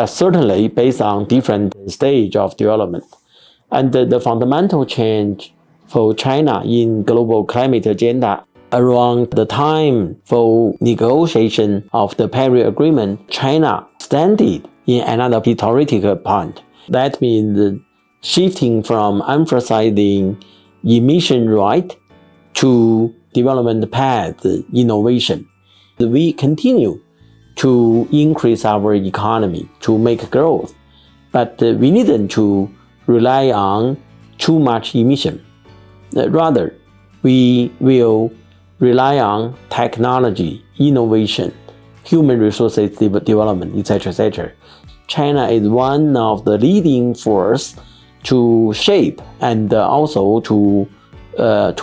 That's certainly based on different stage of development. And the fundamental change for China in global climate agenda around the time for negotiation of the Paris Agreement, China standing in another theoretical point. That means shifting from emphasizing emission right to development path innovation. We continue to increase our economy to make growth, but we needn't to rely on too much emission. Rather, we will rely on technology, innovation, human resources development, etc., etc. China is one of the leading force to shape and also to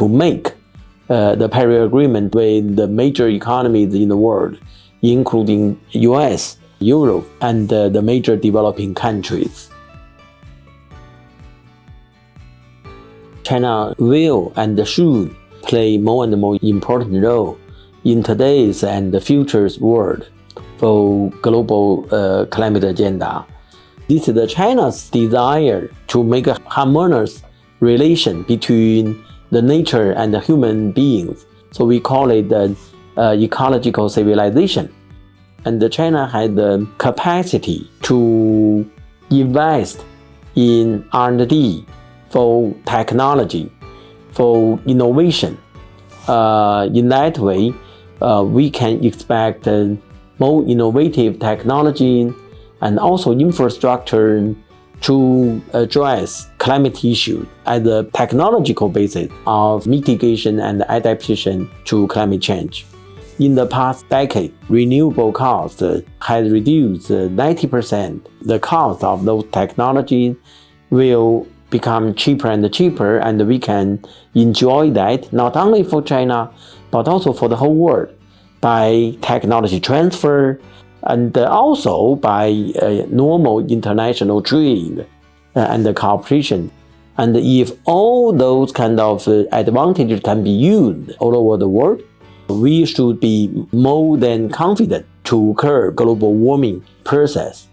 make the Paris Agreement with the major economies in the world, including US, Europe, and the major developing countries. China will and should play more and more important role in today's and the future's world for global climate agenda. This is China's desire to make a harmonious relation between the nature and the human beings. So we call it ecological civilization. And China has the capacity to invest in R&D for technology, for innovation. In that way, we can expect more innovative technology and also infrastructure to address climate issues as a technological basis of mitigation and adaptation to climate change. In the past decade, renewable cost has reduced 90%. The cost of those technologies will become cheaper and cheaper, and we can enjoy that not only for China, but also for the whole world by technology transfer and also by normal international trade and cooperation. And if all those kind of advantages can be used all over the world, we should be more than confident to curb global warming process.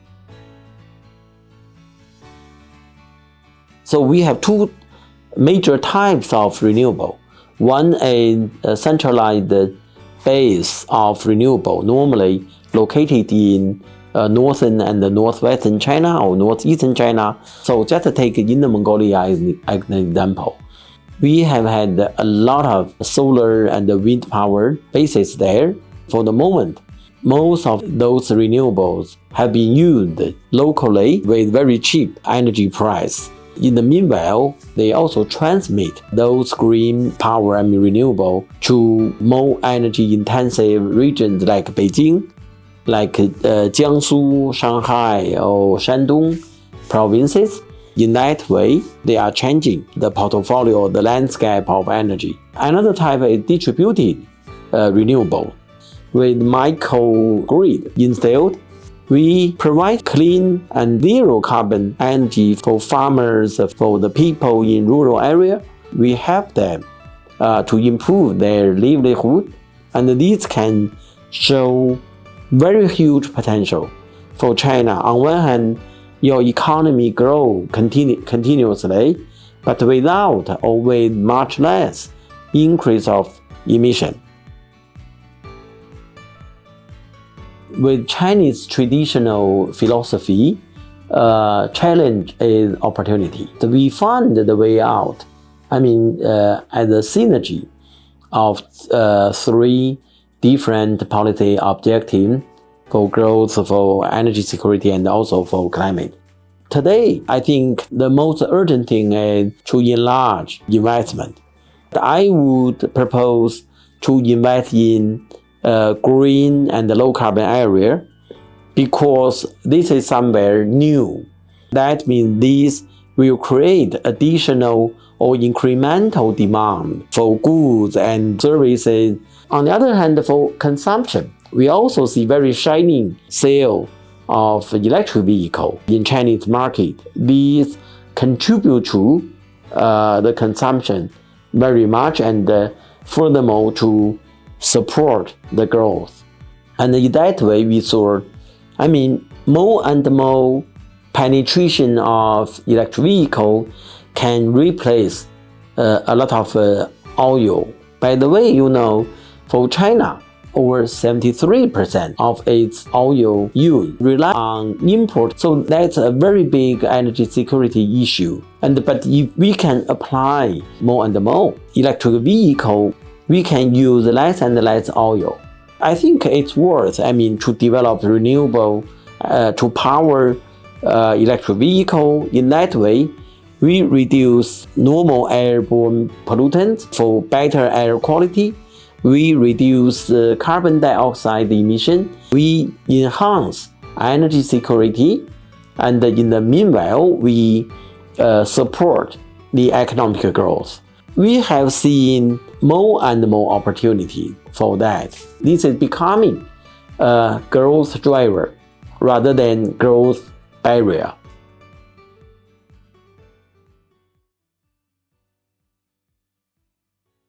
So we have two major types of renewable. One is a centralized base of renewable, normally located in northern and northwestern China or northeastern China. So just take Inner Mongolia as an example. We have had a lot of solar and wind power bases there. For the moment, most of those renewables have been used locally with very cheap energy price. In the meanwhile, they also transmit those green power and renewable to more energy-intensive regions like Beijing, like Jiangsu, Shanghai, or Shandong provinces. In that way, they are changing the portfolio, the landscape of energy. Another type is distributed renewable. With microgrid installed, we provide clean and zero carbon energy for farmers, for the people in rural area. We help them to improve their livelihood, and this can show very huge potential for China. On one hand, your economy grow continuously, but without or with much less increase of emission. With Chinese traditional philosophy, challenge is opportunity. We find the way out. As a synergy of three different policy objectives for growth, for energy security, and also for climate. Today, I think the most urgent thing is to enlarge investment. I would propose to invest in green and low carbon area because this is somewhere new. That means this will create additional or incremental demand for goods and services. On the other hand, for consumption, we also see very shining sale of electric vehicle in Chinese market. These contribute to the consumption very much, and furthermore support the growth. And in that way, we saw, more and more penetration of electric vehicle can replace a lot of oil. By the way, for China, over 73% of its oil use rely on import. So that's a very big energy security issue. But if we can apply more and more electric vehicle, we can use less and less oil. I think it's worth, to develop renewable to power electric vehicle. In that way, we reduce normal airborne pollutants for better air quality. We reduce carbon dioxide emission. We enhance energy security. And in the meanwhile, we support the economic growth. We have seen more and more opportunity for that. This is becoming a growth driver rather than growth barrier.